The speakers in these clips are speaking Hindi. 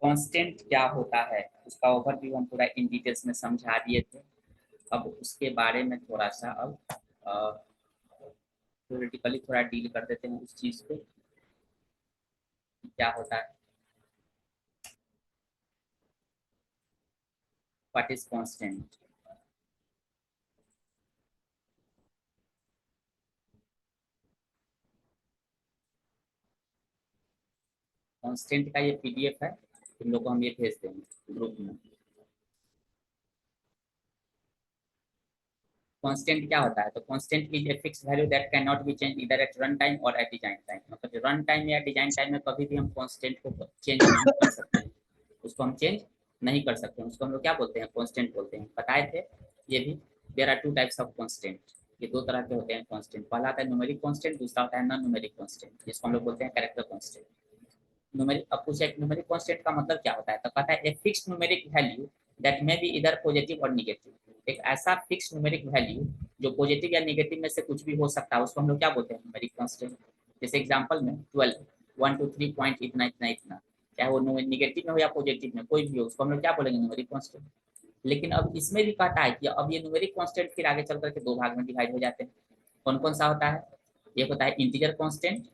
कांस्टेंट क्या होता है उसका ओवरव्यू हम पूरा इन डिटेल्स में समझा दिए थे। अब उसके बारे में थोड़ा सा अब थ्योरेटिकली थोड़ा डील कर देते हैं उस चीज को, क्या होता है, व्हाट इज कांस्टेंट। कांस्टेंट का ये पीडीएफ है, तुम लोग को हम ये भेज देंगे ग्रुप में। कांस्टेंट क्या होता है, तो constant is a fixed value that can not be change इधर एट रन टाइम और एट डिजाइन टाइम। मतलब रन टाइम या डिजाइन टाइम में कभी भी हम कांस्टेंट को चेंज नहीं कर सकते हैं, उसको हम चेंज नहीं कर सकते हैं, उसको हम लोग क्या बोलते हैं, कांस्टेंट बोलते हैं। बताए थे ये भी, there are two types of constant. ये दो तरह के होते हैं कांस्टेंट, पहला आता है न्यूमेरिक कांस्टेंट, दूसरा होता है नॉन न्यूमेरिक कांस्टेंट, जिसको हम लोग बोलते हैं कैरेक्टर कांस्टेंट। न्यूमेरिक, अब पूछे न्यूमेरिक कांस्टेंट का मतलब क्या होता है, तो कहता है a fixed numeric value that may be इधर पॉजिटिव और निगेटिव। एक ऐसा फिक्स्ड न्यूमेरिक वैल्यू जो पॉजिटिव या निगेटिव में से कुछ भी हो सकता है, उसको हम लोग क्या बोलते हैं, न्यूमेरिक कांस्टेंट। जैसे एग्जांपल में 12 1 2 3 पॉइंट इतना इतना इतना, चाहे वो निगेटिव में हो या पॉजिटिव में कोई भी हो, उसको हम लोग क्या बोलेंगे, न्यूमेरिक कांस्टेंट। लेकिन अब इसमें भी कहता है कि अब ये न्यूमेरिक कांस्टेंट फिर आगे चल करके दो भाग में डिवाइड हो जाते हैं। कौन कौन सा होता है, एक होता है इंटीजर कांस्टेंट,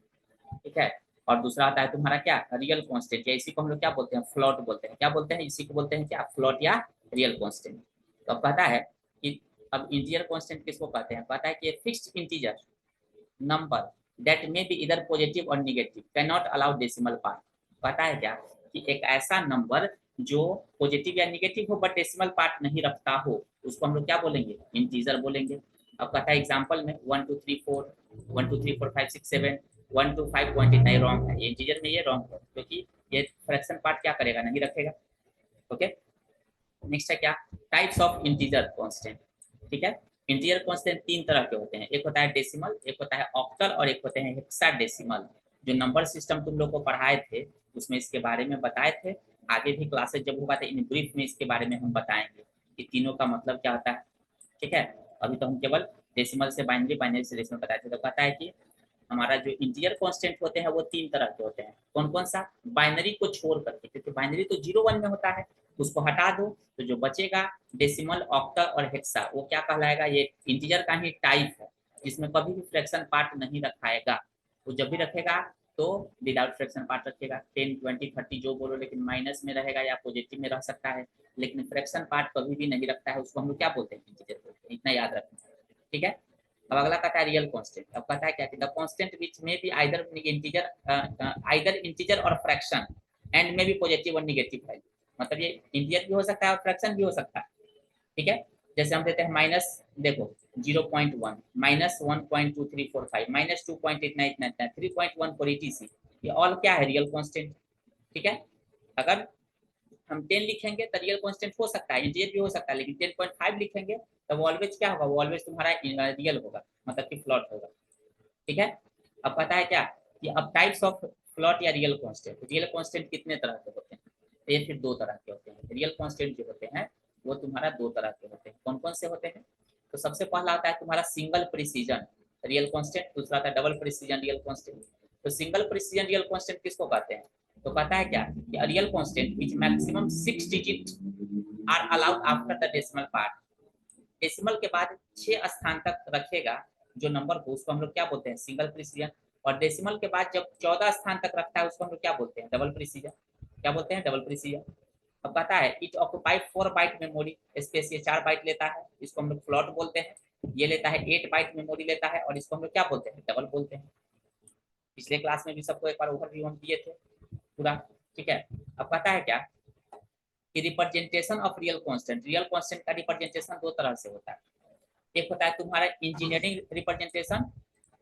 ठीक है, और दूसरा आता है तुम्हारा क्या, रियल कांस्टेंट, या इसी को हम लोग क्या बोलते हैं, फ्लोट बोलते हैं। क्या बोलते हैं, इसी को बोलते हैं क्या, फ्लोट या रियल कांस्टेंट। तो अब कहता है कि अब इंटीजर कांस्टेंट किसको कहते हैं, कहता है कि fixed integer number that may be इधर पॉजिटिव और negative can not allow decimal part. कहता है क्या कि एक ऐसा नंबर जो पॉजिटिव या निगेटिव हो बट डेसिमल पार्ट नहीं रखता हो, उसको हम लोग क्या बोलेंगे, इंटीजर बोलेंगे। अब कहता है एग्जांपल में 1 2 3 4 1 2 3 4 5 6 7 1 2 5 पॉइंट इतना ही रॉन्ग है, ये इंटीजर में ये रॉन्ग है क्योंकि ये फ्रैक्शन पार्ट क्या करेगा, नहीं रखेगा। ओके, नेक्स्ट है क्या, टाइप्स ऑफ इंटीजर कांस्टेंट। ठीक है, इंटीजर कांस्टेंट तीन तरह के होते हैं, एक होता है डेसिमल, एक होता है ऑक्टल और एक होते हैं हेक्साडेसिमल। जो नंबर सिस्टम तुम लोग को पढ़ाए थे उसमें इसके बारे में बताए थे। आगे भी क्लासेस जब होगा तो इन ब्रीफ में इसके बारे में हम बताएंगे कि तीनों का मतलब क्या होता है। ठीक है, अभी तो हम केवल डेसिमल से बाइनरी, बाइनरी से डेसिमल बताए थे। तो कहता है कि हमारा जो इंटीजर कांस्टेंट होते हैं वो तीन तरह के होते हैं। कौन कौन सा, बाइनरी को छोड़ करके, क्योंकि बाइनरी तो 0 1 में होता है, उसको हटा दो तो जो बचेगा डेसिमल, ऑक्टल और हेक्सा, वो क्या कहलाएगा, ये इंटीजर का ही टाइप है जिसमें कभी भी फ्रैक्शन पार्ट नहीं रखाएगा। वो जब भी रखेगा तो विदाउट फ्रैक्शन पार्ट रखेगा, 10 20 30 जो बोलो, लेकिन माइनस में रहेगा या पॉजिटिव में रह सकता है, लेकिन फ्रैक्शन पार्ट कभी भी नहीं रखता है, उसको हम लोग क्या बोलते हैं, इंटीजर बोलते हैं। इतना याद रखना, ठीक है। अब अगला कहता है रियल कांस्टेंट। अब कहता है क्या कि the constant which may be either integer और फ्रैक्शन एंड में भी पॉजिटिव और निगेटिव वैल्यू। मतलब ये इंटीजर भी हो सकता है और फ्रैक्शन भी हो सकता है, ठीक है। जैसे हम देते हैं माइनस, देखो 0.1 माइनस 1.2345 माइनस 2 पॉइंट इतना इतना इतना 3.14 etc, ये ऑल क्या है, रियल कांस्टेंट। ठीक है, अगर हम 10 लिखेंगे तो रियल कांस्टेंट हो सकता है, इंटीजर भी हो सकता है, लेकिन 10.5 लिखेंगे तो वो ऑलवेज क्या होगा, वो ऑलवेज तुम्हारा रियल होगा, मतलब कि फ्लॉट होगा। ठीक है, अब पता है क्या कि अब टाइप्स ऑफ फ्लॉट या रियल कांस्टेंट, रियल कांस्टेंट कितने तरह के होते हैं, तो ये फिर दो तरह के होते हैं। रियल कांस्टेंट जो होते हैं वो तुम्हारा दो तरह के होते हैं। कौन कौन से होते हैं, तो सबसे पहला आता है तुम्हारा सिंगल प्रिसीजन रियल कांस्टेंट, दूसरा आता है डबल प्रिसीजन रियल कांस्टेंट। तो सिंगल प्रिसीजन रियल कांस्टेंट किसको कहते हैं, तो कहता है क्या कि real constant which maximum 6 digit are allowed after the decimal part. Decimal के बाद 6 स्थान तक रखेगा जो नंबर को, उसको हम लोग क्या बोलते हैं, सिंगल प्रिसीजन। और डेसिमल के बाद जब 14 स्थान तक रखता है उसको हम लोग क्या बोलते हैं, डबल प्रिसीजन। क्या बोलते हैं, डबल प्रिसीजन। अब पता है it occupy 4 byte memory space, ये 4 बाइट लेता है, इसको हम लोग फ्लॉट बोलते हैं। ये लेता है 8 बाइट मेमोरी लेता है और इसको हम लोग क्या बोलते हैं, डबल बोलते हैं। पिछले क्लास में भी सबको एक बार ओवरव्यू हम दिए थे पूरा, ठीक है। अब पता है क्या कि representation of real constant, real constant का रिप्रेजेंटेशन दो तरह से होता है। एक होता है तुम्हारा इंजीनियरिंग रिप्रेजेंटेशन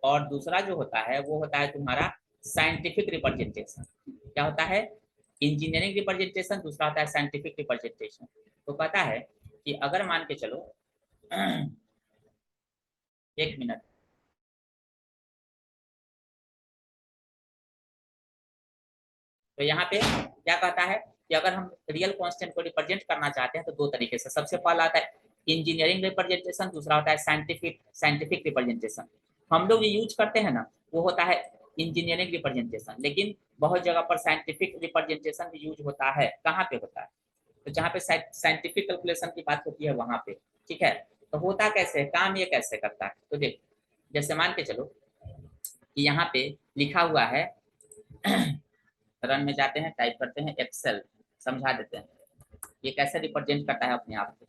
और दूसरा जो होता है वो होता है तुम्हारा साइंटिफिक रिप्रेजेंटेशन। क्या होता है, इंजीनियरिंग रिप्रेजेंटेशन, दूसरा होता है साइंटिफिक रिप्रेजेंटेशन। तो कहता है कि अगर मान के चलो एक मिनट, तो यहाँ पे क्या कहता है कि अगर हम रियल कांस्टेंट को रिप्रेजेंट करना चाहते हैं तो दो तरीके से, सबसे पहला आता है इंजीनियरिंग रिप्रेजेंटेशन, दूसरा होता है साइंटिफिक साइंटिफिक रिप्रेजेंटेशन। हम लोग ये यूज करते हैं ना वो होता है इंजीनियरिंग रिप्रेजेंटेशन, लेकिन बहुत जगह पर साइंटिफिक रिप्रेजेंटेशन भी यूज होता है। कहाँ पे होता है? तो जहाँ पे साइंटिफिक कैलकुलेशन की बात होती है वहां पे, ठीक है। तो होता कैसे है, काम ये कैसे करता है, तो देखो जैसे मान के चलो कि यहाँ पे लिखा हुआ है रन में जाते हैं, टाइप करते हैं एक्सेल, समझा देते हैं ये कैसे रिप्रेजेंट करता है अपने आप को।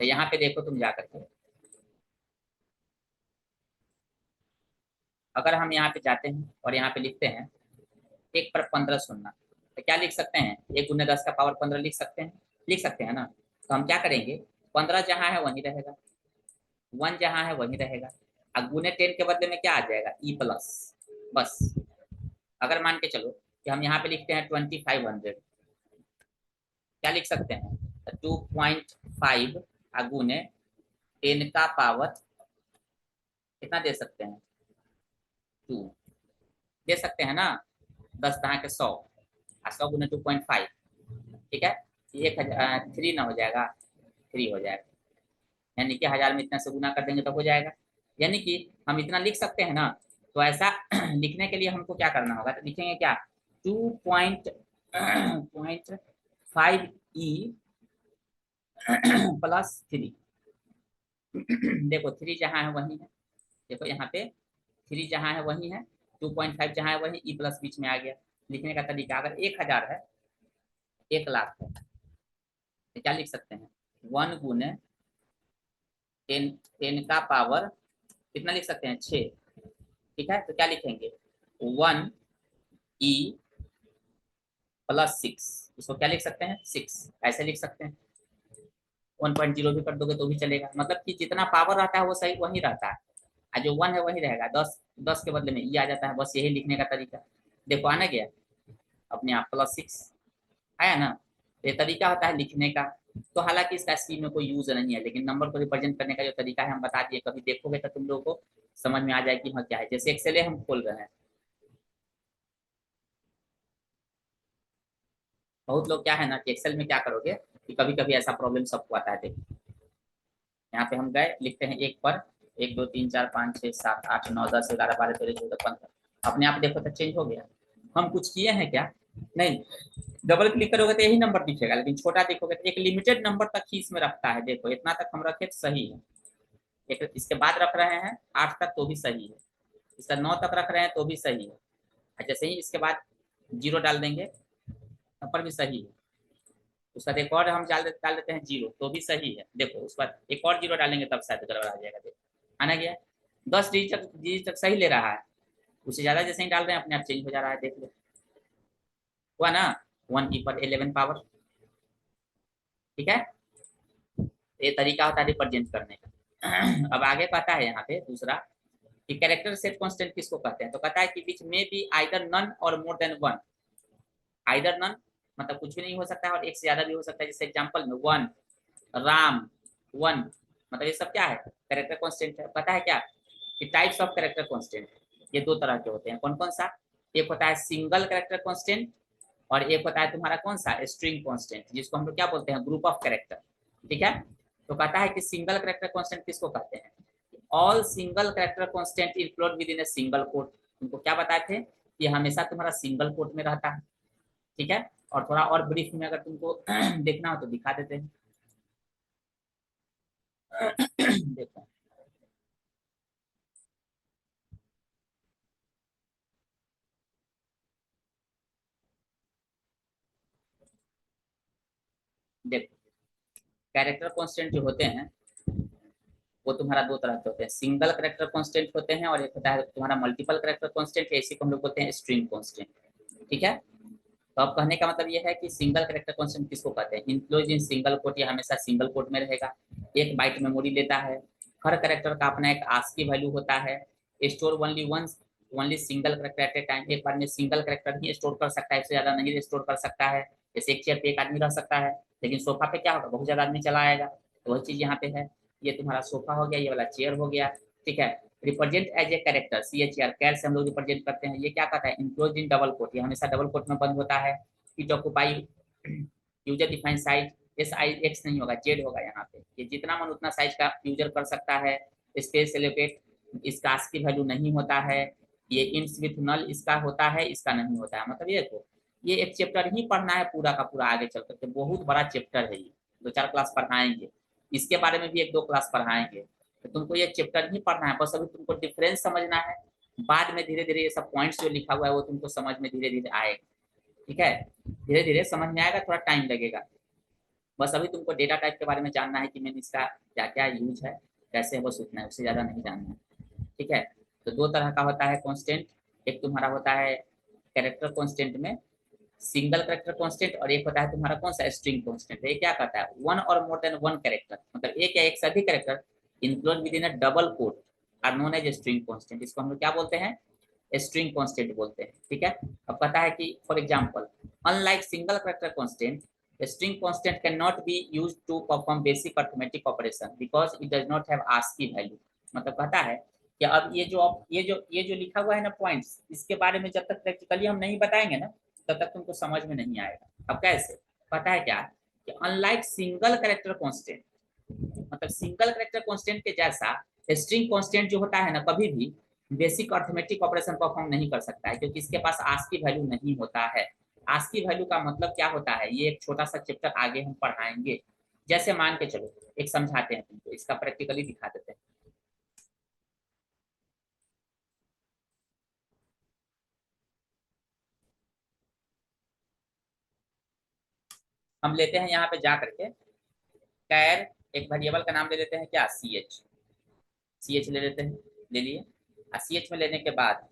तो यहाँ पे देखो तुम जा करके, अगर हम यहाँ पे जाते हैं और यहाँ पे लिखते हैं 1/15 तो क्या लिख सकते हैं, 1 × 10⁻15 लिख सकते हैं ना। तो हम क्या करेंगे, 15 जहाँ है वहीं रहेगा, 1 जहाँ है वहीं रहेगा, अब गुने 10 के बदले में क्या आ जाएगा, ई प्लस, बस। अगर मान के चलो कि हम यहाँ पे लिखते हैं 2500, क्या लिख सकते हैं, 2.5 गुने 10 का पावर कितना दे सकते हैं, 2 दे सकते हैं ना, 10 × 100 और 100 गुने 2.5, ठीक है। 3 ना हो जाएगा, 3 हो जाएगा, यानी कि 1000 में इतना से गुना कर देंगे तो हो जाएगा, यानी कि हम इतना लिख सकते हैं ना। तो ऐसा लिखने के लिए हमको क्या करना होगा, तो लिखेंगे क्या, 2.5 ई +3 देखो 3 जहाँ है वही है, देखो यहाँ पे 3 जहाँ है वही है, 2.5 जहाँ है वही, ई प्लस बीच में आ गया। लिखने का तरीका, अगर 1000 है, 1,00,000 है, तो क्या लिख सकते हैं, 1 गुने 10 का पावर कितना लिख सकते हैं, 6, ठीक है। तो क्या लिखेंगे, 1 ई +6, इसको क्या लिख सकते हैं, 6, ऐसे लिख सकते हैं। 1.0 भी कर दोगे तो भी चलेगा, मतलब कि जितना पावर रहता है वो सही वही रहता है, और जो 1 है वही रहेगा, 10 10 के बदले में ई आ जाता है, बस यही लिखने का तरीका। देखो आना गया अपने आप, +6 आया ना। ये तरीका होता है लिखने का। तो हालांकि इसका सी में कोई यूज नहीं है, लेकिन नंबर को रिप्रेजेंट करने का जो तरीका है हम बता दिए, कभी देखोगे तो तुम लोगों को समझ में आ जाए कि हाँ क्या है। जैसे एक्सेल हम खोल रहे हैं, बहुत लोग क्या है ना कि एक्सेल में क्या करोगे कि कभी कभी ऐसा प्रॉब्लम सबको आता है। देखो यहाँ पे हम गए, लिखते हैं 1 पर 1 2 3 4 5 6 7 8 9 10 11 12 13 14 15, अपने आप देखो तो चेंज हो गया। हम कुछ किए हैं क्या, नहीं। डबल क्लिक करोगे तो यही नंबर दिखेगा, लेकिन छोटा देखोगे तो एक लिमिटेड नंबर तक ही इसमें रखता है। देखो इतना तक हम रखे तो सही है, एक इसके बाद रख रहे हैं 8 तक तो भी सही है, इसका 9 तक रख रहे हैं तो भी सही है, जैसे ही इसके बाद 0 डाल देंगे तब पर भी सही है, उसका एक और हम डाल देते हैं 0 तो भी सही है। देखो उस पर एक और 0 डालेंगे तब शायद गड़बड़ आ जाएगा। देखो आना गया, 10 डिजिट तक सही ले रहा है, उससे ज्यादा जैसे ही डाल रहे हैं अपने आप चेंज हो जा रहा है। देख लो हुआ ना, 1 की पर 11 पावर, ठीक है। ये तरीका होता है रिप्रेजेंट करने का। अब आगे कहता है यहाँ पे दूसरा कि कैरेक्टर सेट कांस्टेंट किसको कहते हैं, तो कहता है कि विच में बी आइदर नन और मोर देन 1। आइदर नन मतलब कुछ भी नहीं हो सकता है और एक से ज्यादा भी हो सकता है, जैसे एग्जांपल में 1 राम 1, मतलब ये सब क्या है, कैरेक्टर कांस्टेंट है। पता है क्या कि टाइप्स ऑफ कैरेक्टर कांस्टेंट ये 2 तरह के होते हैं, कौन कौन सा, एक होता है सिंगल कैरेक्टर कांस्टेंट और एक होता है तुम्हारा कौन सा, स्ट्रिंग कांस्टेंट, जिसको हम लोग क्या बोलते हैं, ग्रुप ऑफ कैरेक्टर, ठीक है। तो कहता है कि सिंगल कैरेक्टर कांस्टेंट किसको कहते हैं, all single character constant include with in a single quote. तुमको क्या बताए थे कि हमेशा तुम्हारा सिंगल कोट में रहता है, ठीक है। और थोड़ा और ब्रीफ में अगर तुमको देखना हो तो दिखा देते हैं। देखो देखो कैरेक्टर कांस्टेंट जो होते हैं वो तुम्हारा 2 तरह के होते हैं, सिंगल कैरेक्टर कांस्टेंट होते हैं और एक होता है तुम्हारा मल्टीपल कैरेक्टर कांस्टेंट, इसी को हम लोग बोलते हैं स्ट्रिंग कांस्टेंट, ठीक है। तो अब कहने का मतलब ये है कि सिंगल कैरेक्टर कांस्टेंट किसको कहते हैं, इंक्लूड इन सिंगल कोट, ये हमेशा सिंगल कोट में रहेगा, 1 बाइट मेमोरी लेता है, हर कैरेक्टर का अपना एक आस्की वैल्यू होता है, store only once only single character at a time, एक बार में सिंगल कैरेक्टर ही स्टोर कर सकता है, इससे ज्यादा नहीं स्टोर कर सकता है। जैसे एक चेयर पे एक आदमी रह सकता है, लेकिन सोफा पे क्या होगा, बहुत ज्यादा आदमी चला आएगा, तो वही चीज यहाँ पे है। ये तुम्हारा सोफा हो गया, ये वाला चेयर हो गया, ठीक है। Represent as a character, C H R char से हम लोग रिप्रेजेंट करते हैं, ये क्या कहता है, इंक्लोज इन डबल कोट, ये हमेशा डबल कोट में बंद होता है। It occupy user define size, S I x नहीं होगा, जेड होगा यहाँ पे, ये जितना मन उतना साइज का यूजर कर सकता है। स्पेस एलोकेट इसका आस्की वैल्यू नहीं होता है, ये इंट्स विथ नल इसका होता है, इसका नहीं होता है। मतलब ये देखो, ये एक चैप्टर ही पढ़ना है पूरा का पूरा, आगे चल करके बहुत बड़ा चैप्टर है ये, 2-4 क्लास पढ़ाएंगे, इसके बारे में भी 1-2 क्लास पढ़ाएंगे। तो तुमको ये चैप्टर ही पढ़ना है, बस अभी तुमको डिफरेंस समझना है, बाद में धीरे धीरे ये सब पॉइंट्स जो लिखा हुआ है वो तुमको समझ में धीरे धीरे आएगा। ठीक है, धीरे धीरे समझ में आएगा, थोड़ा टाइम लगेगा। बस अभी तुमको डेटा टाइप के बारे में जानना है कि मैंने इसका क्या क्या यूज है, कैसे है, बस उतना है, उससे ज्यादा नहीं जानना है। ठीक है, तो 2 तरह का होता है कांस्टेंट, एक तुम्हारा होता है कैरेक्टर कांस्टेंट में सिंगल कैरेक्टर कांस्टेंट, और एक होता है तुम्हारा कौन सा स्ट्रिंग कांस्टेंट। ये क्या कहता है, वन और मोर देन वन कैरेक्टर, मतलब एक या एक से अधिक character include within a double quote are known as string constant. इसको हम लोग क्या बोलते हैं, स्ट्रिंग कांस्टेंट बोलते हैं। ठीक है, अब कहता है कि for example unlike single character constant, a string constant cannot be used to perform basic arithmetic operation because it does not have ASCII value। मतलब कहता है कि अब ये जो लिखा हुआ है ना पॉइंट्स, इसके बारे में जब तक प्रैक्टिकली हम नहीं बताएंगे ना तब तक तुमको समझ में नहीं आएगा। अब कैसे, पता है क्या कि अनलाइक सिंगल कैरेक्टर कांस्टेंट, मतलब सिंगल कैरेक्टर कांस्टेंट के जैसा स्ट्रिंग कांस्टेंट जो होता है ना कभी भी बेसिक अर्थमेटिक ऑपरेशन परफॉर्म नहीं कर सकता है, क्योंकि इसके पास आस्की वैल्यू नहीं होता है। आस्की वैल्यू का मतलब क्या होता है, ये एक छोटा सा चैप्टर आगे हम पढ़ाएंगे। जैसे मान के चलो, एक समझाते हैं तुमको, इसका प्रैक्टिकली दिखा देते हैं। हम लेते हैं यहाँ पे जा करके कैर, एक वेरिएबल का नाम ले लेते हैं क्या, सी एच, सी एच ले लेते हैं, ले लिए। सी एच में लेने के बाद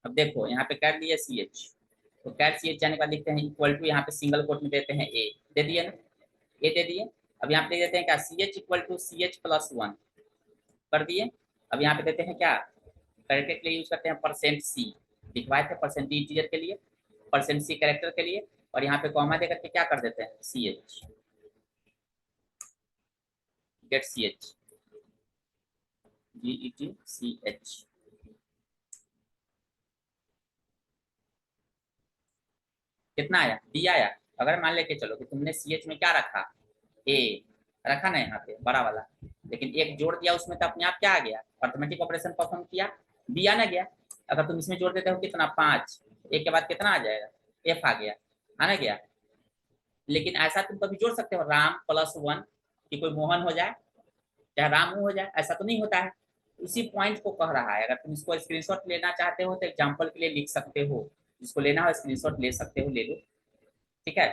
अब देखो यहाँ पे कर लिया सी एच, तो कैट सी एच जाने के बाद लिखते हैं इक्वल टू, यहाँ पे सिंगल कोट में देते हैं ए, दे दिए ना, ए दे दिए। अब यहाँ पे देते हैं क्या, C H equal to C H plus one, कर दिए। अब यहाँ पे देते हैं क्या, कैरेक्टर के लिए यूज करते हैं परसेंट सी, लिखवाए थे परसेंट डी इंटीजर के लिए, परसेंट सी कैरेक्टर के लिए, और यहाँ पे कॉमा दे करके क्या कर देते हैं, C H, get C H, G E T C H. कितना आया, डी आया। अगर मान लेके चलो कि तुमने सी एच में क्या रखा, ए रखा ना यहाँ पे बड़ा वाला, लेकिन एक जोड़ दिया उसमें, तो अपने आप क्या आ गया, अर्थमेटिक ऑपरेशन परफॉर्म किया, बी आना गया। अगर तुम इसमें जोड़ देते हो कितना, 5, एक के बाद कितना आ जाएगा, एफ आ गया, आना गया। लेकिन ऐसा तुम कभी जोड़ सकते हो राम प्लस वन, कि कोई मोहन हो जाए चाहे रामू हो जाए, ऐसा तो नहीं होता है। उसी पॉइंट को कह रहा है, अगर तुम इसको स्क्रीनशॉट लेना चाहते हो तो एग्जाम्पल के लिए लिख सकते हो, जिसको लेना हो स्क्रीनशॉट ले सकते हो, ले लो। ठीक है,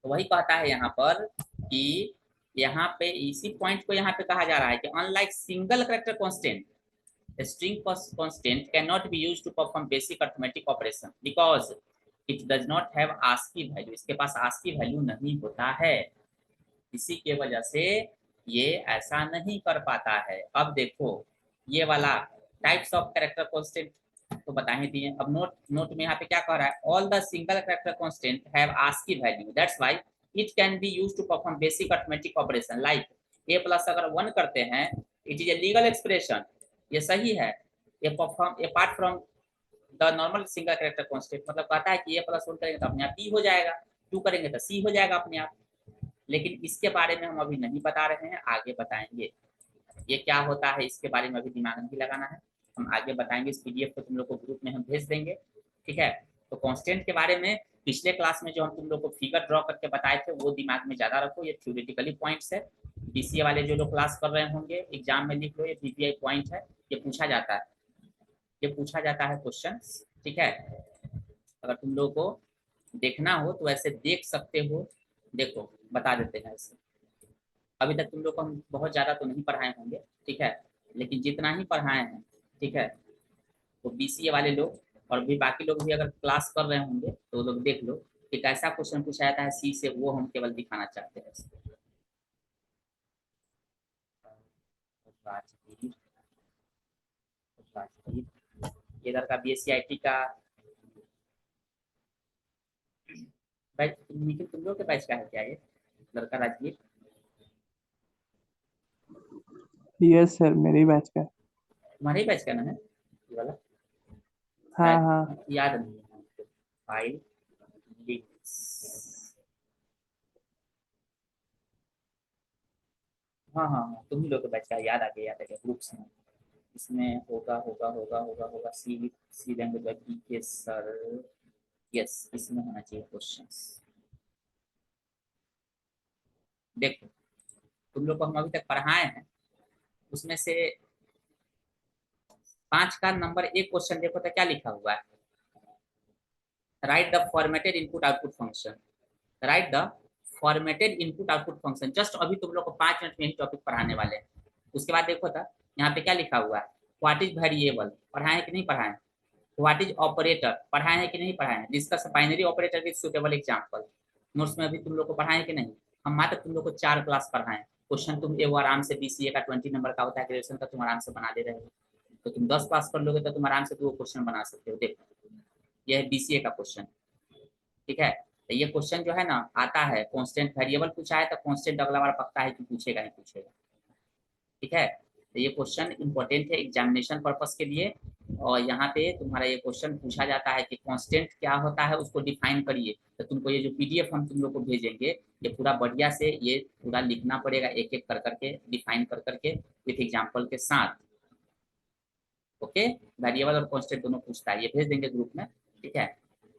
तो वही कहता है यहाँ पर कि यहाँ पे इसी पॉइंट को यहाँ पे कहा जा रहा है कि unlike single character constant, string constant cannot be used to perform basic arithmetic operation because it does not have ASCII value। इसके पास ASCII वैल्यू नहीं होता है, इसी के वजह से ये ऐसा नहीं कर पाता है। अब देखो ये वाला टाइप्स ऑफ कैरेक्टर कांस्टेंट तो बता ही दिए। अब नोट नोट में यहाँ पे क्या कह रहा है, all the single character constant have ASCII value, that's why it can be used to perform basic arithmetic operation like a plus अगर 1 करते हैं, it is a legal expression, ये सही है, ये perform apart from the normal single character constant. मतलब कहता है कि ए प्लस 1 करेंगे तो अपने आप बी हो जाएगा, 2 करेंगे तो सी हो जाएगा अपने आप। लेकिन इसके बारे में हम अभी नहीं बता रहे हैं, आगे बताएंगे ये क्या होता है, इसके बारे में अभी दिमाग नहीं लगाना है, हम आगे बताएंगे। इस पीडीएफ को तुम लोग को ग्रुप में हम भेज देंगे। ठीक है, तो कांस्टेंट के बारे में पिछले क्लास में जो हम तुम लोग को फिगर ड्रॉ करके बताए थे वो दिमाग में ज्यादा रखो, ये थ्योरेटिकली पॉइंट्स है। बीसीए वाले जो लोग क्लास कर रहे होंगे एग्जाम में लिख लो, ये पीपीआई पॉइंट है, ये पूछा जाता है, ये पूछा जाता है क्वेश्चन। ठीक है, अगर तुम लोग को देखना हो तो ऐसे देख सकते हो। देखो बता देते हैं ऐसे, अभी तक तुम लोग को हम बहुत ज़्यादा तो नहीं पढ़ाए होंगे, ठीक है, लेकिन जितना ही पढ़ाए हैं, ठीक है, तो बीसीए वाले लोग और भी बाकी लोग भी अगर क्लास कर रहे होंगे तो वो लोग देख लो कि कैसा क्वेश्चन पूछा जाता है सी से, वो हम केवल दिखाना चाहते हैं। इधर का बीएससी का बैच, निखिल तुम लोग के बैच का है क्या ये, लड़का राजवीर? यस सर, मेरी बैच का है। तुम्हारे ही बैच का ना है ये वाला? हाँ हाँ। शायद याद नहीं है हमको। File links. हाँ हाँ हाँ, तुम ही लोग के बैच का है, याद आ गया ग्रुप्स में। इसमें होगा होगा होगा होगा होगा सी सी लैंग्वेज के सर। यस, इसमें होना चाहिए क्वेश्चंस। देखो, तुम लोग को हम अभी तक पढ़ाए हैं, उसमें से 5 का नंबर 1 क्वेश्चन देखो तो क्या लिखा हुआ है? Right the formatted input output function. Right the formatted input output function. Just अभी तुम लोग को 5 मिनट में ही टॉपिक पढ़ाने वाले हैं। उसके बाद देखो था यहाँ पे क्या लिखा हुआ है? व्हाट इज वेरिएबल, पढ़ाए कि नहीं पढ़ाए? व्हाट इज ऑपरेटर, पढ़ाए हैं कि नहीं पढ़ाए हैं? Discuss binary operator with suitable example. Notes में अभी तुम लोग को पढ़ाए कि नहीं? हम मात्र तुम लोग को 4 क्लास पढ़ाए। क्वेश्चन तुम वो आराम से बीसीए का 20 नंबर का होता है, ग्रेजुएशन का तुम आराम से बना दे रहे हो। तो तुम 10 क्लास कर लोगे तो तुम आराम से 2 क्वेश्चन बना सकते हो। देखो, ये है बीसीए का क्वेश्चन, ठीक है? तो ये क्वेश्चन जो है ना आता है, कांस्टेंट वेरिएबल पूछा है तो कांस्टेंट अगला बार पक्का है कि पूछेगा ही पूछेगा, ठीक है? तो ये क्वेश्चन इंपॉर्टेंट है एग्जामिनेशन पर्पस के लिए। और यहाँ पे तुम्हारा ये क्वेश्चन पूछा जाता है कि कांस्टेंट क्या होता है, उसको डिफाइन करिए। तो तुमको ये जो पीडीएफ हम तुम लोग को भेजेंगे, ये पूरा बढ़िया से ये पूरा लिखना पड़ेगा, एक एक कर करके डिफाइन कर करके विथ एग्जाम्पल के साथ। ओके, वेरिएबल और कांस्टेंट दोनों पूछता है, ये भेज देंगे ग्रुप में, ठीक है?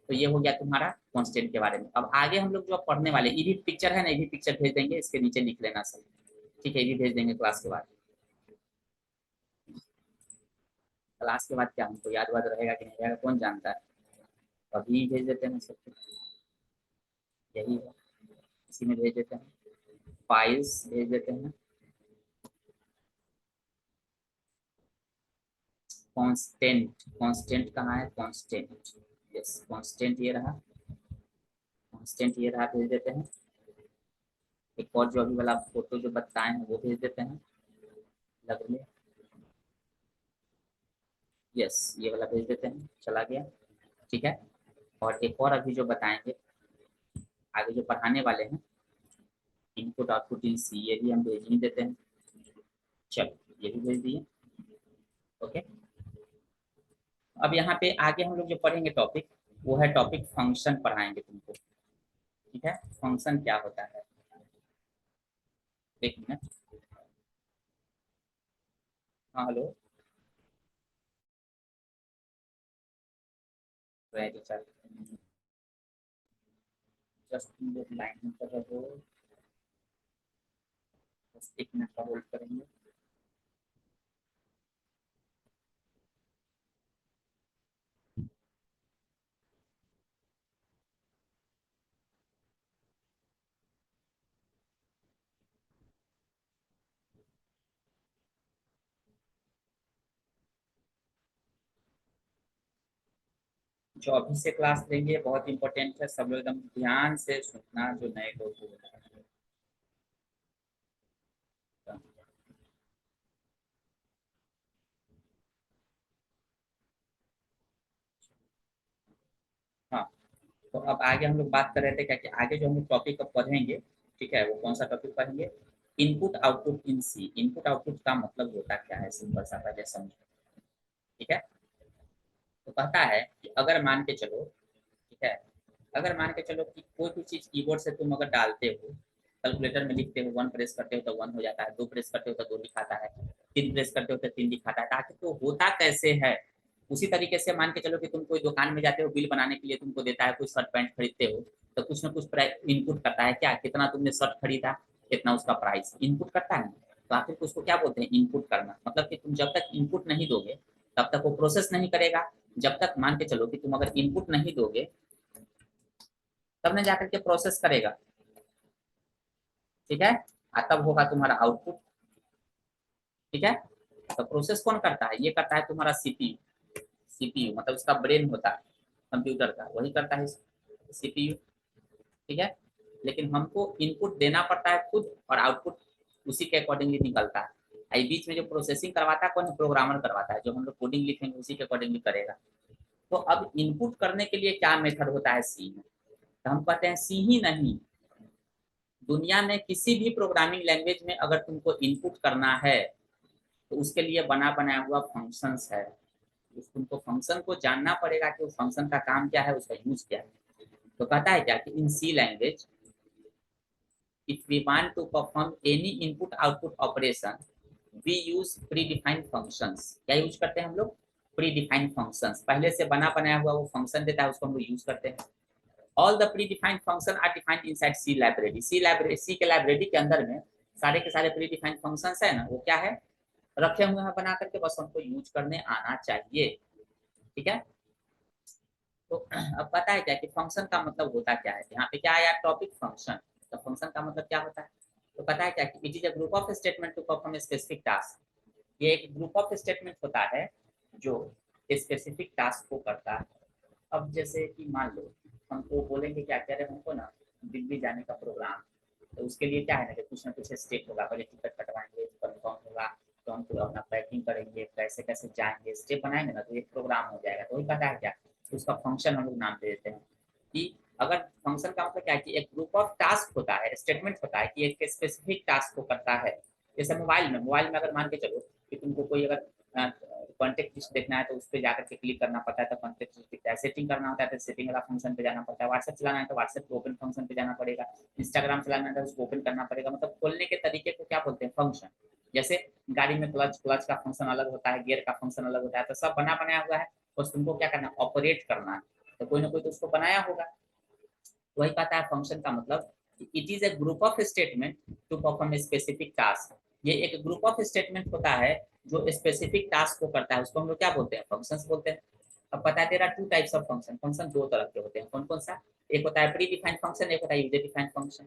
तो ये हो गया तुम्हारा कांस्टेंट के बारे में। अब आगे हम लोग जो पढ़ने वाले, ये भी पिक्चर है ना, ये भी पिक्चर भेज देंगे, इसके नीचे लिख लेना सब, ठीक है? ये भी भेज देंगे क्लास के बाद। क्लास के बाद क्या हमको याद वाद रहेगा कि नहीं रहेगा कौन जानता है? अभी भेज देते हैं सब कुछ, यही है, इसी में भेज देते हैं, फाइल्स भेज देते हैं। कांस्टेंट, कांस्टेंट कहाँ है? कांस्टेंट, यस कांस्टेंट ये रहा, कांस्टेंट ये रहा, भेज देते हैं। एक और जो अभी वाला फोटो जो बताए हैं वो भेज देते हैं, लग में, यस ये वाला भेज देते हैं, चला गया, ठीक है? और एक और अभी जो बताएंगे आगे जो पढ़ाने वाले हैं, इनपुट आउटपुट इन सी, ये भी हम भेज ही देते हैं। चलो, ये भी भेज दिए, ओके। अब यहाँ पे आगे हम लोग जो पढ़ेंगे टॉपिक, वो है टॉपिक फंक्शन पढ़ाएंगे तुमको, ठीक है? फंक्शन क्या होता है, एक मिनट। हाँ हेलो, जस्ट तुम लोग लाइन पर रहो, बस 1 मिनट का होल्ड करेंगे। जो अभी से क्लास लेंगे बहुत इंपॉर्टेंट है, सब लोग एकदम ध्यान से सुनना जो नए लोग हो रहे हैं। हाँ, तो अब आगे हम लोग बात कर रहे थे क्या कि आगे जो हम लोग टॉपिक अब पढ़ेंगे, ठीक है? वो कौन सा टॉपिक पढ़ेंगे? Input output in C. Input output का मतलब होता क्या है, सिंपल सा पहले समझो, ठीक है? तो कहता है कि अगर मान के चलो, ठीक है, अगर मान के चलो कि कोई भी चीज कीबोर्ड से तुम अगर डालते हो, कैलकुलेटर में लिखते हो, 1 प्रेस करते हो तो 1 हो जाता है, 2 प्रेस करते हो तो 2 दिखाता है, 3 प्रेस करते हो तो 3 दिखाता है, ताकि तो होता कैसे है? उसी तरीके से मान के चलो कि तुम कोई दुकान में जाते हो, बिल बनाने के लिए तुमको देता है, कोई शर्ट पैंट खरीदते हो, तो कुछ ना कुछ इनपुट करता है, क्या कितना तुमने शर्ट खरीदा, कितना उसका प्राइस इनपुट करता है। तो आखिर उसको क्या बोलते हैं? इनपुट करना। मतलब कि तुम जब तक इनपुट नहीं दोगे तब तक वो प्रोसेस नहीं करेगा। जब तक मान के चलो कि तुम अगर इनपुट नहीं दोगे तब न जाकर के प्रोसेस करेगा, ठीक है? तब होगा तुम्हारा आउटपुट, ठीक है? तो प्रोसेस कौन करता है? ये करता है तुम्हारा सीपीयू। सीपीयू मतलब उसका ब्रेन होता है कंप्यूटर का, वही करता है सीपीयू, ठीक है? लेकिन हमको इनपुट देना पड़ता है खुद, और आउटपुट उसी के अकॉर्डिंगली निकलता है। आई बीच में जो प्रोसेसिंग करवाता है कौन? प्रोग्रामर करवाता है, जो हम लोग कोडिंग लिखेंगे उसी के अकॉर्डिंगली करेगा। तो अब इनपुट करने के लिए क्या मेथड होता है सी में? तो हम कहते हैं सी ही नहीं, दुनिया में किसी भी प्रोग्रामिंग लैंग्वेज में अगर तुमको इनपुट करना है तो उसके लिए बना बनाया हुआ फंक्शंस है। तुमको फंक्शन को जानना पड़ेगा कि उस फंक्शन का काम क्या है, उसका यूज क्या है। तो कहता है क्या कि in C language if we want to perform any input output operation we use predefined functions. क्या यूज करते हैं हम लोग? Predefined functions. पहले से बना बनाया हुआ वो फंक्शन देता है, उसको हम लोग यूज करते हैं। All the predefined function are defined inside C library. C के लाइब्रेरी के अंदर में सारे के सारे प्री डिफाइंड फंक्शंस है ना, वो क्या है, रखे हुए हैं बना करके, बस हमको यूज करने आना चाहिए। ठीक है। तो अब पता है क्या कि फंक्शन का मतलब होता क्या है। यहाँ पे क्या आया, टॉपिक फंक्शन। तो फंक्शन का मतलब क्या होता है? तो पता है क्या कि it is a group of statement to perform specific task. ये एक ग्रुप ऑफ स्टेटमेंट होता है जो स्पेसिफिक टास्क को करता है। अब जैसे कि मान लो हमको बोलेंगे क्या कह रहे हैं, हमको ना दिल्ली जाने का प्रोग्राम। तो उसके लिए क्या है ना कि कुछ ना कुछ स्टेप होगा, पहले टिकट कटवाएंगे, कंफर्म होगा, तो हम तो अपना पैकिंग करेंगे, कैसे कैसे जाएंगे, स्टेप बनाएंगे ना, तो एक प्रोग्राम हो जाएगा। तो वही पता है क्या, तो उसका फंक्शन हम लोग नाम दे देते हैं। कि अगर फंक्शन का मतलब क्या है कि एक ग्रुप ऑफ टास्क होता है, स्टेटमेंट होता है कि एक स्पेसिफिक टास्क को करता है। जैसे मोबाइल में अगर मान के चलो कि तुमको कोई अगर कॉन्टेक्ट लिस्ट देखना है तो उस पर जाकर के क्लिक करना पड़ता है, तो कॉन्टेक्ट लिस्ट दिखता है। सेटिंग करना होता है तो सेटिंग वाला फंक्शन पे जाना पड़ता है। व्हाट्सएप चलाना है तो व्हाट्सएप के ओपन फंक्शन पे जाना पड़ेगा। इंस्टाग्राम चलाना है तो उसको ओपन करना पड़ेगा। मतलब खोलने के तरीके को क्या बोलते हैं, फंक्शन। जैसे गाड़ी में क्लच का फंक्शन अलग होता है, गियर का फंक्शन अलग होता है, तो सब बना बनाया हुआ है, बस तुमको क्या करना है, ऑपरेट करना है। तो कोई ना कोई तो उसको बनाया होगा। वही पता है फंक्शन का मतलब, it is a group of statement to perform specific task. ये एक ग्रुप ऑफ स्टेटमेंट होता है जो स्पेसिफिक टास्क को करता है, उसको हम लोग क्या बोलते हैं, फंक्शंस बोलते हैं। अब पता है तेरा to types of function. Function दो तरह के होते हैं, कौन कौन सा? एक होता है प्री डिफाइंड फंक्शन, एक होता है user defined function.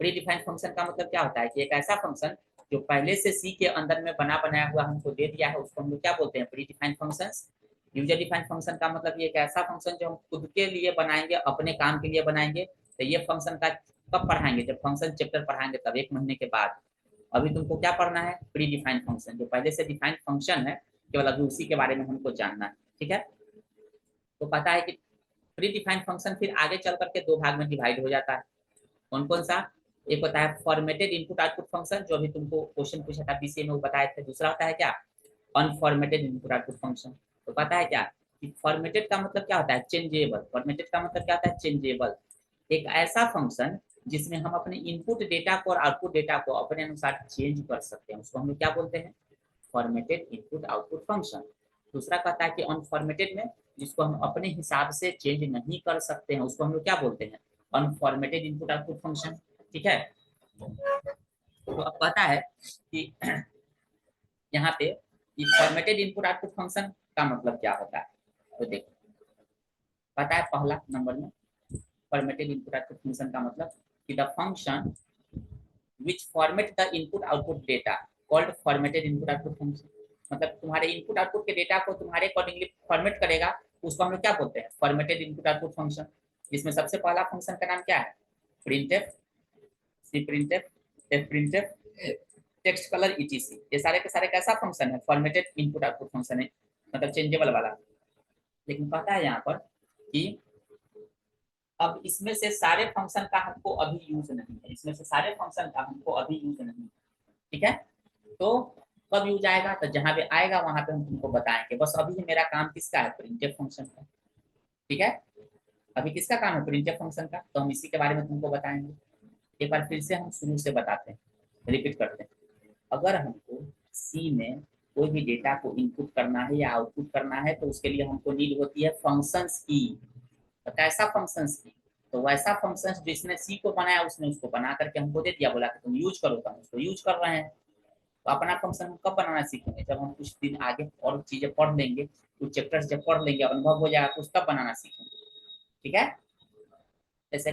Pre defined function का मतलब क्या होता है कि एक ऐसा फंक्शन जो पहले से सी के अंदर में बना बनाया हुआ हमको दे दिया है, उसको हम लोग क्या बोलते हैं, pre defined function. User defined function का मतलब ये एक ऐसा फंक्शन जो हम खुद के लिए बनाएंगे, अपने काम के लिए बनाएंगे। तो ये फंक्शन का कब पढ़ाएंगे, जब फंक्शन चैप्टर पढ़ाएंगे तब, 1 महीने के बाद। अभी तुमको क्या पढ़ना है, प्री डिफाइंड फंक्शन, जो पहले से डिफाइंड फंक्शन है, केवल अभी उसी के बारे में हमको जानना है। ठीक है। तो पता है कि प्री डिफाइंड फंक्शन फिर आगे चल करके दो भाग में डिवाइड हो जाता है। कौन कौन सा? एक होता है फॉर्मेटेड इनपुट आउटपुट फंक्शन, जो अभी तुमको क्वेश्चन पूछा था बीसीए में, वो बताए थे। दूसरा होता है क्या, अनफॉर्मेटेड इनपुट आउटपुट फंक्शन। तो पता है क्या कि फॉर्मेटेड का मतलब क्या होता है, चेंजेबल। फॉर्मेटेड का मतलब क्या होता है, चेंजेबल। एक ऐसा फंक्शन जिसमें हम अपने इनपुट डेटा को और आउटपुट डेटा को अपने अनुसार चेंज कर सकते हैं, उसको हम लोग क्या बोलते हैं, फॉर्मेटेड इनपुट आउटपुट फंक्शन। दूसरा कहता है कि अनफॉर्मेटेड में, जिसको हम अपने हिसाब से चेंज नहीं कर सकते हैं, उसको हम लोग क्या बोलते हैं, अनफॉर्मेटेड इनपुट आउटपुट फंक्शन। ठीक है। तो अब पता है कि यहाँ पे फॉर्मेटेड इनपुट आउटपुट फंक्शन का मतलब क्या होता है। तो देखो, पता है पहला नंबर में फॉर्मेटेड इनपुट आउटपुट फंक्शन का मतलब कि the function which format the input output data called formatted input output function. मतलब तुम्हारे इनपुट आउटपुट के डेटा को तुम्हारे अकॉर्डिंगली फॉर्मेट करेगा, उसको हम लोग क्या बोलते हैं, फॉर्मेटेड इनपुट आउटपुट फंक्शन। जिसमें सबसे पहला फंक्शन का नाम क्या है, printf, C printf, F printf, text colour etc. ये सारे के सारे कैसा फंक्शन है, फॉर्मेटेड इनपुट आउटपुट फंक्शन है, मतलब चेंजेबल वाला। लेकिन पता है यहाँ पर कि अब इसमें से सारे फंक्शन का हमको अभी यूज नहीं है, इसमें से सारे फंक्शन का हमको अभी यूज नहीं है। ठीक है। तो कब यूज आएगा, तो जहां पे आएगा वहां पे हम तुमको बताएंगे। बस अभी मेरा काम किसका है, प्रिंटफ फंक्शन का। ठीक है। अभी किसका काम है, प्रिंटफ फंक्शन का, तो हम इसी के बारे में तुमको बताएंगे। एक बार फिर से हम शुरू से बताते हैं, रिपीट करते हैं। अगर हमको सी में कोई भी डेटा को इनपुट करना है या आउटपुट करना है, तो उसके लिए हमको नीड होती है फंक्शंस की। तो कैसा फंक्शंस की, तो वैसा फंक्शंस जिसने सी को बनाया उसने उसको बना करके हमको दे दिया, बोला कि तुम यूज करो, तो हम उसको यूज कर रहे हैं। तो अपना फंक्शन हम कब बनाना सीखेंगे, जब हम कुछ दिन आगे और चीजें पढ़ लेंगे, कुछ चैप्टर्स जब पढ़ लेंगे, अनुभव हो जाएगा, कुछ तब बनाना सीखेंगे। ठीक है। जैसे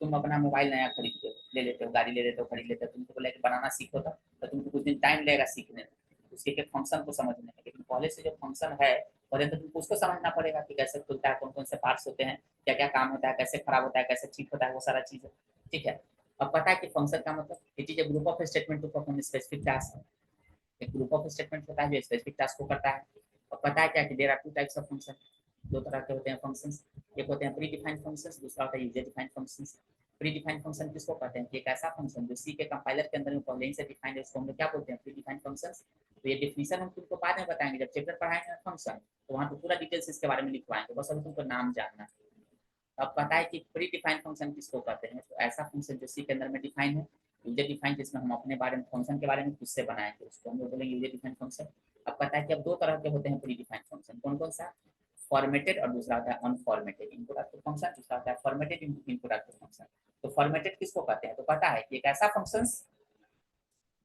तुम अपना मोबाइल नया खरीदते हो, ले लेते हो, गाड़ी ले लेते हो, खरीद लेते हो, तुमको बोले कि बनाना सीखो, तो तुमको कुछ दिन टाइम लगेगा सीखने में, उसके एक फंक्शन को समझने में। लेकिन पहले से जो फंक्शन है, पहले तो तुमको उसको समझना पड़ेगा कि कैसे खुलता है, कौन कौन से पार्ट्स होते हैं, क्या क्या काम होता है, कैसे खराब होता है, कैसे ठीक होता है, वो सारा चीज़ है। ठीक है। अब पता है कि फंक्शन का मतलब it is a group of statement to perform specific task. एक ग्रुप ऑफ स्टेटमेंट होता है जो स्पेसिफिक टास्क को करता है। और पता है क्या कि there are two types of function, दो तरह के होते हैं फंक्शंस। एक होते हैं प्री डिफाइंड फंक्शंस, दूसरा होता है user defined functions. Pre defined function किसको कहते हैं? कि एक ऐसा फंक्शन जो सी के कंपाइलर के अंदर में पहले ही से डिफाइंड है, उसको हम लोग क्या बोलते हैं? Pre defined function. तो ये डिफिनीशन हम तुमको बाद में बताएंगे, जब चैप्टर पढ़ाएंगे फंक्शन तो वहाँ पे पूरा डिटेल्स इसके बारे में लिखवाएंगे, बस अभी तुमको नाम जानना है। अब पता है कि प्री डिफाइंड फंक्शन किसको कहते हैं? तो ऐसा फंक्शन जो सी के अंदर में डिफाइन है, यूजर डिफाइंड, जिसमें हम अपने बारे में फंक्शन के बारे में खुद से बनाएंगे, उसको हम लोग बोलेंगे यूजर डिफाइंड फंक्शन। अब पता है कि अब दो तरह के होते हैं प्री डिफाइंड फंक्शन, कौन कौन सा? फॉर्मेटेड और दूसरा होता है अनफॉर्मेटेड इनपुट आउटपुट फंक्शन, दूसरा होता है फॉर्मेटेड इनपुट आउटपुट फंक्शन। तो फॉर्मेटेड किसको कहते हैं? तो पता है कि एक ऐसा फंक्शन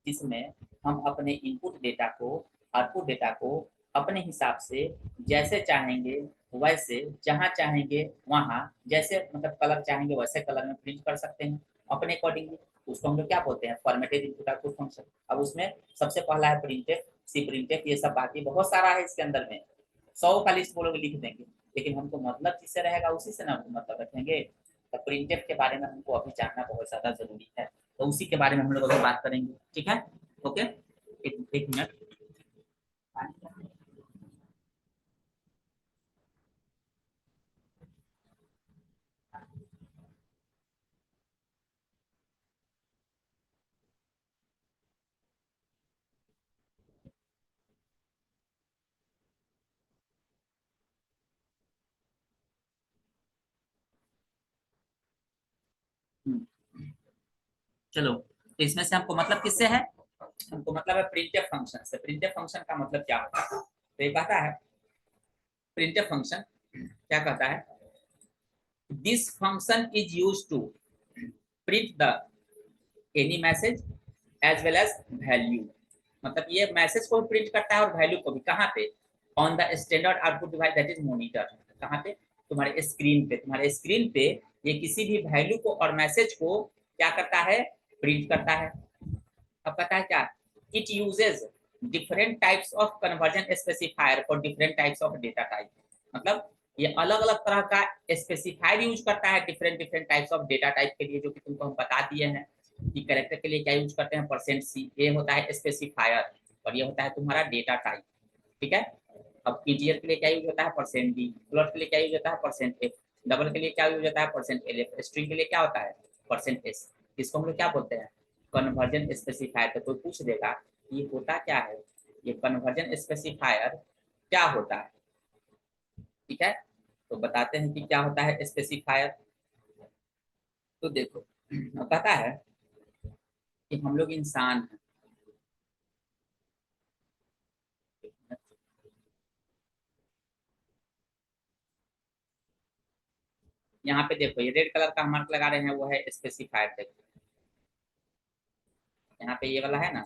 जिसमें हम अपने इनपुट डेटा को, आउटपुट डेटा को अपने हिसाब से जैसे चाहेंगे वैसे, जहां चाहेंगे वहां, जैसे मतलब कलर चाहेंगे वैसे कलर में प्रिंट कर सकते हैं अपने अकॉर्डिंगली। उसको हम लोग क्या बोलते हैं? Formatted input output function. अब उसमें सबसे पहला है प्रिंटेफ, सी प्रिंटेफ, ये सब बाकी बहुत सारा है इसके अंदर में, 100 का लिस्ट वो लोग लिख देंगे, लेकिन हमको मतलब जिससे रहेगा उसी से ना मतलब रखेंगे। तो प्रिंटेफ के बारे में हमको अभी जानना बहुत ज्यादा जरूरी है, तो उसी के बारे में हम लोग अभी बात करेंगे, ठीक है? ओके, एक मिनट। चलो, तो इसमें से हमको मतलब किससे है? हमको मतलब है प्रिंटफ फंक्शन से। प्रिंटफ फंक्शन का मतलब क्या होता है? तो ये कहता है प्रिंटफ फंक्शन क्या कहता है? This function is use to print the any message as well as value. मतलब ये मैसेज को भी प्रिंट करता है और वैल्यू को भी। कहाँ पे? On the standard output device that is monitor. कहाँ पे? तुम्हारे स्क्रीन पे। तुम्हारे स्क्रीन पे ये किसी भी वैल्यू को और मैसेज को क्या करता है? प्रिंट करता है। अब पता है क्या? It uses different types of conversion specifier for different types of data type. मतलब ये अलग अलग तरह का स्पेसिफायर यूज करता है different different types of data type के लिए, जो कि तुमको हम बता दिए हैं कि कैरेक्टर के लिए क्या यूज करते हैं, परसेंट सी, ये होता है स्पेसिफायर, और ये होता है तुम्हारा डेटा टाइप, ठीक है? अब इंटीजर के लिए क्या यूज होता है? Percent D. फ्लोट के लिए क्या यूज होता है? Percent F. डबल के लिए क्या यूज होता है? Percent L F. स्ट्रिंग के लिए क्या होता है? Percent S. इसको हम लोग क्या बोलते हैं? Conversion specifier. तो कोई पूछ देगा ये होता क्या है, ये कन्वर्जन स्पेसिफायर क्या होता है, ठीक है? तो बताते हैं कि क्या होता है स्पेसिफायर। तो देखो, पता है कि हम लोग इंसान हैं। यहाँ पे देखो, ये रेड कलर का मार्क लगा रहे हैं, वो है स्पेसिफायर। देखो यहाँ पे ये वाला है ना,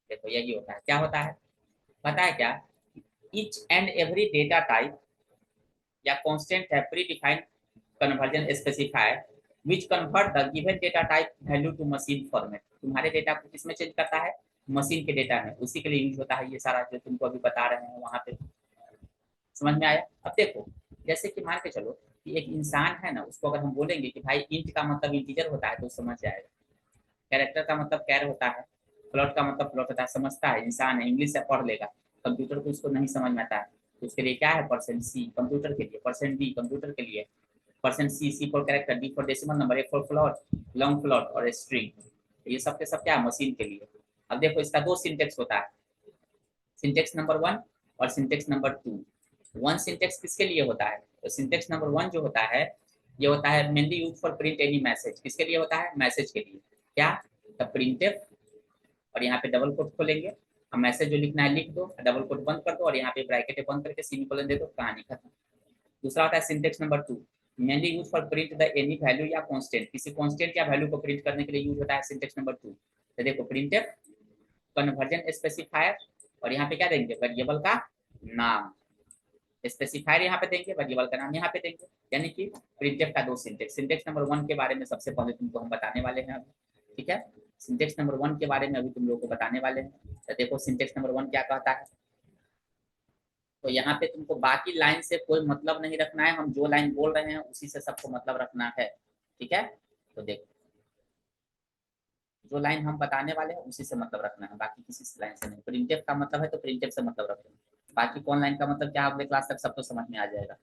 देखो यही होता है। क्या होता है पता है क्या? each and every data type या constant है predefined conversion specifier which convert the given data type value to machine format। तुम्हारे डेटा को किसमें चेंज करता है? मशीन के डेटा में। उसी के लिए यूज होता है ये सारा जो तुमको अभी बता रहे हैं वहां पे। समझ में आया? अब देखो, जैसे कि मान के चलो कि एक इंसान है ना, उसको अगर हम बोलेंगे कि भाई इंट का मतलब इंटीजर होता है, तो समझ जाएगा। कैरेक्टर का मतलब कैर होता है, प्लॉट का मतलब प्लॉट होता है, समझता है, इंसान है, इंग्लिश से पढ़ लेगा। कंप्यूटर को इसको नहीं समझ में आता है, तो उसके लिए क्या है? परसेंट सी कंप्यूटर के लिए, परसेंट डी कंप्यूटर के लिए, percent C, C for character, D for decimal number, A for plot, long plot और स्ट्रिंग। ये सब के सब क्या है? मशीन के लिए। अब देखो इसका दो सिंटेक्स होता है, सिंटेक्स नंबर 1 और सिंटेक्स नंबर 2। वन सिंटेक्स किसके लिए होता है? तो सिंटेक्स नंबर 1 जो होता है, ये होता है mainly use for print any message. किसके लिए होता है? मैसेज के लिए। क्या? द प्रिंटफ, और यहाँ पे डबल कोट खोलेंगे, अब मैसेज जो लिखना है लिख दो, डबल कोट बंद कर दो, और यहाँ पे ब्रैकेट बंद करके सेमीकोलन दे दो, कहानी खत्म। दूसरा होता है syntax number 2, mainly use for print the any value या कांस्टेंट। किसी कांस्टेंट या वैल्यू को प्रिंट करने के लिए यूज होता है सिंटेक्स नंबर 2। तो देखो प्रिंटफ, कन्वर्जन स्पेसिफायर, और यहाँ पे क्या देंगे? वेरिएबल का नाम। स्पेसिफायर यहाँ पे देंगे, वेरिएबल का नाम यहाँ पे देंगे। यानी कि प्रिंटफ का दो सिंटेक्स। सिंटेक्स नंबर 1 के बारे में सबसे पहले तुमको हम बताने वाले हैं अभी, ठीक है? सिंटेक्स नंबर 1 के बारे में अभी तुम लोगों को बताने वाले हैं। तो देखो सिंटेक्स नंबर 1 क्या कहता है। तो यहाँ पे तुमको बाकी लाइन से कोई मतलब नहीं रखना है, हम जो लाइन बोल रहे हैं उसी से सबको मतलब रखना है, ठीक है? तो देखो, जो लाइन हम बताने वाले हैं उसी से मतलब रखना है, बाकी किसी लाइन से नहीं। प्रिंटफ का मतलब है तो प्रिंटफ से मतलब रखना है, बाकी कौन लाइन का मतलब क्या अगले क्लास तक सब तो समझ में आ जाएगा।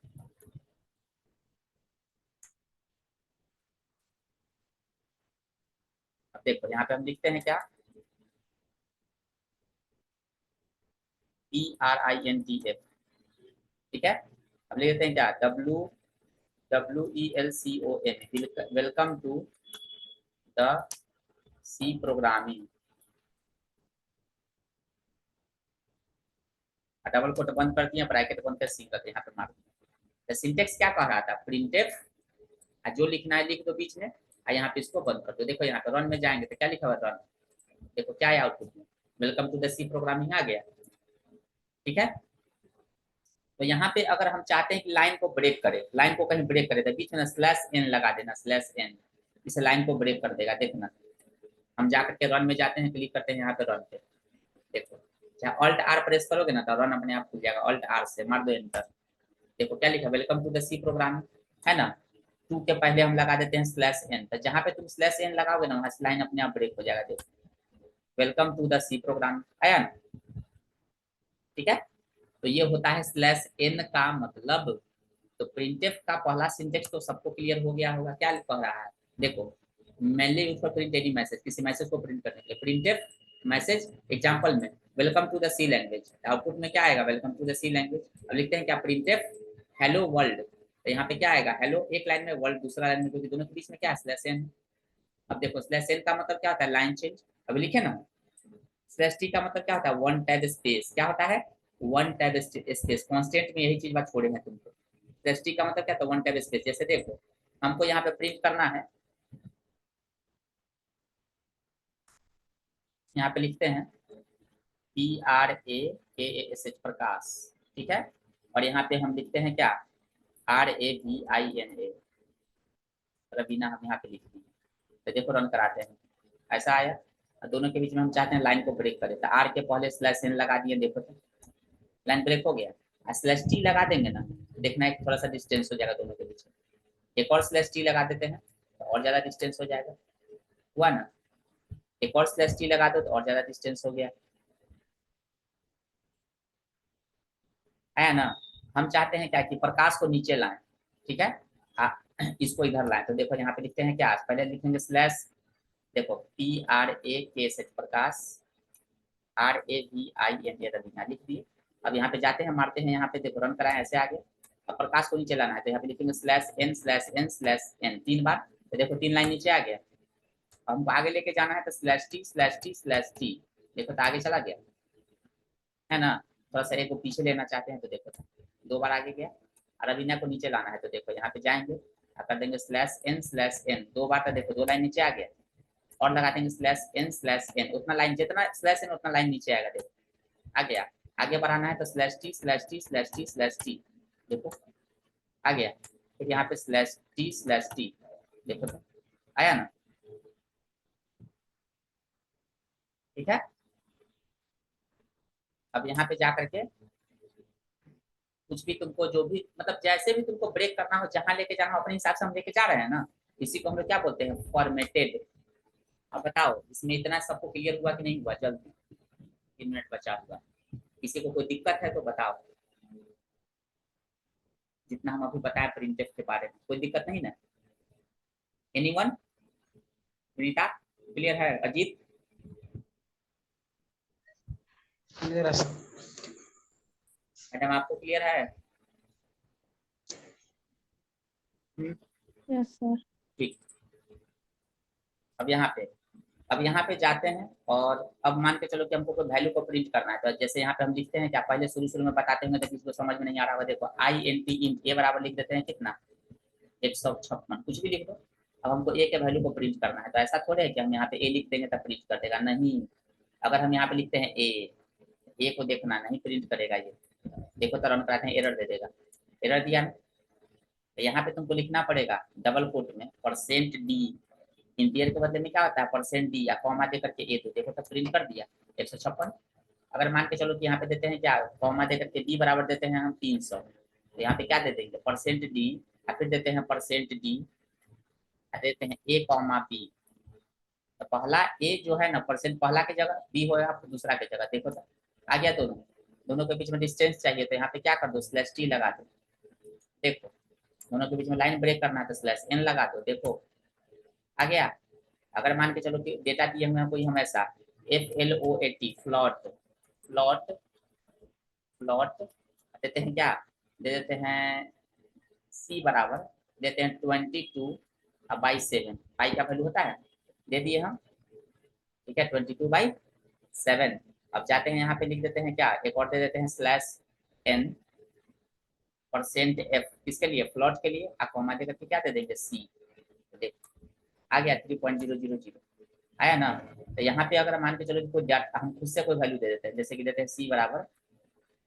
अब देखो यहाँ पे हम लिखते हैं क्या, ERINTF, ठीक है। अब लिख देते हैं क्या, WWELCOM, welcome to the C programming. Double quote बंद कर दिया, ब्रैकेट बंद कर सी कर दिया, यहाँ पे मार दिया। सिंटेक्स क्या कह रहा था, प्रिंटफ, जो लिखना है लिख दो बीच में, और यहाँ पे इसको बंद कर दो। देखो यहाँ पे रन में जाएंगे तो क्या लिखा हुआ रन, देखो क्या है आउटपुट में, welcome to the C programming आ गया, ठीक है। तो यहाँ पे अगर हम चाहते हैं कि लाइन को ब्रेक करे, लाइन को कहीं ब्रेक करे, तो बीच में स्लैश एन लगा देना, स्लैश एन, इस लाइन को ब्रेक कर देगा। देखना, हम जाकर के रन में जाते हैं, क्लिक करते हैं यहाँ पे रन पे, देखो चाहे ऑल्ट आर प्रेस करोगे ना तो रन अपने आप खुल जाएगा, ऑल्ट आर से मार दो एंटर, देखो क्या लिखा, welcome to the C program, है ना। टू के पहले हम लगा देते हैं स्लैश एन, तो जहाँ पे तुम स्लैश एन लगाओगे ना वहाँ लाइन अपने आप ब्रेक हो जाएगा। देखो welcome to the C program आया ना, ठीक है। तो ये होता है स्लैश एन का मतलब। तो प्रिंटफ का पहला सिंटेक्स तो सबको क्लियर हो गया होगा, क्या कह रहा है, देखो mainly use for print any message, किसी मैसेज को प्रिंट करने के लिए, प्रिंटफ मैसेज एग्जांपल में welcome to the C language, output में क्या आएगा, welcome to the C language. अब लिखते हैं क्या, प्रिंटफ हेलो वर्ल्ड, तो यहाँ पे क्या आएगा, हेलो एक लाइन में, वर्ल्ड दूसरा लाइन में, क्योंकि दोनों के बीच में क्या है, स्लैश एन। अब देखो स्लैश एन का मतलब क्या होता है, लाइन चेंज। अभी लिखे ना, स्लैश टी का मतलब क्या होता है, वन टैब स्पेस, क्या होता है, वन टैब स्पेस, कांस्टेंट में यही चीज बात छोड़े हैं तुमको। स्लैश टी का मतलब क्या था, वन टैब स्पेस। जैसे देखो हमको यहाँ पे प्रिंट करना है, यहाँ पे लिखते हैं PRAKASH प्रकाश, ठीक है। और यहाँ पे हम लिखते हैं क्या, RAVINA, रवीना, हम यहाँ पे लिखते हैं। तो देखो रन कराते हैं, ऐसा आया। दोनों के बीच में हम चाहते हैं लाइन को ब्रेक करें, तो आर के पहले स्लैश एन लगा दिए, देखो तो लाइन ब्रेक हो गया। स्लैश टी लगा देंगे ना, देखना एक थोड़ा सा डिस्टेंस हो जाएगा दोनों के बीच में, एक और स्लैश टी लगा देते हैं तो और ज्यादा डिस्टेंस हो जाएगा, हुआ ना। एक और स्लैश टी लगा दो तो और ज्यादा डिस्टेंस हो गया, है ना। हम चाहते हैं क्या कि प्रकाश को नीचे लाएं, ठीक है, इसको इधर लाएं। तो देखो यहाँ पे लिखते हैं क्या, पहले लिखेंगे स्लैश, देखो PRAK प्रकाश, RAVINA रवीना लिख दिए। अब यहाँ पे जाते हैं, मारते हैं यहाँ पे, देखो रन कराएं, ऐसे आगे। अब प्रकाश को नीचे लाना है तो यहाँ पे लिखेंगे slash N slash N slash N, 3 बार। तो देखो 3 लाइन नीचे आ गया। हमको आगे लेके जाना है तो slash T slash T slash T, देखो तो आगे चला गया, है ना। थोड़ा सा एक को पीछे लेना चाहते हैं तो देखो 2 बार आगे गया। और रवीना को नीचे लाना है तो देखो यहाँ पे जाएंगे, कर देंगे स्लैश एन 2 बार, तो देखो 2 लाइन नीचे आ गया। और लगा देंगे स्लैश एन, उतना लाइन जितना स्लैश एन उतना लाइन नीचे आएगा, देखो आ गया। आगे बढ़ाना है तो slash T slash T slash T slash T, देखो आ गया। फिर यहाँ पे स्लैश टी, देखो तो आया ना, ठीक है। अब यहाँ पे जा करके कुछ भी तुमको जो भी मतलब जैसे भी तुमको ब्रेक करना हो, जहां लेके जाना हो अपने हिसाब से हम लेके जा रहे हैं ना, इसी को हम लोग क्या बोलते हैं, फॉर्मेटेड। अब बताओ इसमें इतना सबको क्लियर हुआ कि नहीं हुआ, जल्दी 3 मिनट बचा हुआ, किसी को कोई दिक्कत है तो बताओ। जितना हम अभी बताए प्रिंटफ के बारे में, कोई दिक्कत नहीं ना, एनीवन, सुनीता क्लियर है, अजीत क्लियर है सर। मैडम आपको क्लियर है, यस सर। ठीक। अब यहाँ पे जाते हैं, और अब मान के चलो कि हमको कोई वैल्यू को प्रिंट करना है, तो जैसे यहाँ पे हम लिखते हैं क्या, पहले शुरू में बताते हैं तो किसी को समझ में नहीं आ रहा होगा, देखो INT इंट ए बराबर लिख देते हैं कितना, 156, कुछ भी लिख दो। अब हमको ए के वैल्यू को प्रिंट करना है, तो ऐसा थोड़े है कि हम यहाँ पे ए लिख देंगे तो प्रिंट कर देगा, नहीं। अगर हम यहाँ पे लिखते हैं ए को देखना नहीं प्रिंट करेगा ये, देखो तो रन कराते हैं एरर दे देगा, एरर दिया ना। तो यहाँ पे तुमको लिखना पड़ेगा डबल कोट में %d, इंटीरियर के बदले में क्या होता है %d, या कॉमा दे करके ए, तो देखो तो प्रिंट कर दिया 156। अगर मान के चलो कि यहाँ पे देते हैं क्या, कॉमा दे करके d बराबर देते हैं हम 300, तो यहाँ पे क्या दे देंगे %d, या फिर देते हैं %d, देते हैं a कॉमा b। तो पहला ए जो है ना परसेंट पहला की जगह, बी होगा दूसरा की जगह, देखो तो आ गया। दोनों दोनों के बीच में डिस्टेंस चाहिए तो यहाँ पे क्या कर दो, स्लैश टी लगा दो, देखो दोनों के बीच में लाइन ब्रेक करना है तो स्लैश एन लगा दो, देखो आ गया। अगर मान के चलो कि डेटा दिए हुए हैं कोई हम ऐसा FLOAT फ्लॉट फ्लॉट फ्लॉट देते हैं, क्या दे देते हैं, C बराबर देते हैं 22/7, पाई का वैल्यू होता है, दे दिए हम, ठीक है, 22/7। अब जाते हैं यहाँ पे लिख देते हैं क्या, एक और दे देते हैं /n %f, किसके लिए, फ्लॉट के लिए, आपको हम करके क्या दे देंगे, C। देख आ गया 3.000 आया ना। तो यहाँ पे अगर मान के चलो कोई डाटा हम खुद से कोई वैल्यू दे देते हैं, जैसे कि देते हैं C बराबर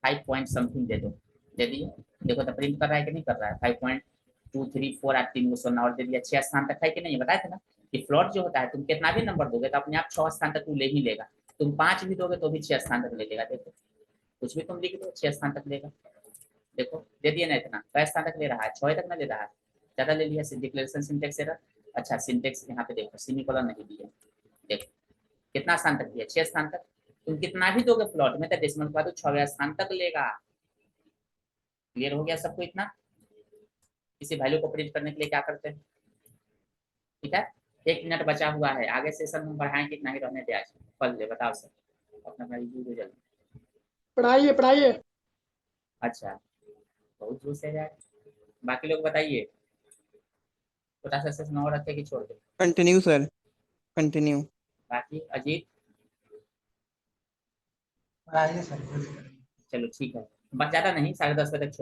5 पॉइंट समथिंग दे दो, दे दिए, देखो तो प्रिंट कर रहा है कि नहीं कर रहा है, 5.234 आप 3 को 16 और दे दिया, 6 स्थान तक है कि नहीं, बताया था ना कि फ्लॉट जो होता है तुम कितना भी नंबर दोगे तो अपने आप 6 स्थान तक तू ले ही लेगा, तुम 5 भी दोगे तो भी 6 स्थान तक ले लेगा, देखो कुछ भी तुम लिख दो 6 स्थान तक लेगा, देखो दे दिए ना, इतना कई स्थान तक ले रहा है, 6 तक ना ले रहा है, ज्यादा ले लिया, डिक्लेरेशन सिंटेक्स एरर। अच्छा सिंटेक्स यहाँ पे देखो सेमीकोलन नहीं दिया, देखो कितना स्थान तक दिया, 6 स्थान तक, तुम कितना भी दोगे प्लॉट में तो डेसिमल के बाद 6वें स्थान तक लेगा। क्लियर हो गया सबको इतना। किसी वैल्यू को प्रिंट करने के लिए क्या करते हैं, ठीक है। 1 मिनट बचा हुआ है, आगे सेशन में बढ़ाएं कितना ही रहने दे, आज पढ़ ले, बताओ सर अपना रिव्यू दो जल्दी। पढ़ाइए पढ़ाइए। अच्छा बहुत जोश है यार, बाकी लोग बताइए, छोटा सा सेशन और रखे कि छोड़ दे, कंटिन्यू सर, कंटिन्यू। बाकी अजीत, पढ़ाइए सर। चलो ठीक है, बस ज्यादा नहीं, 10:30 बजे तक छोड़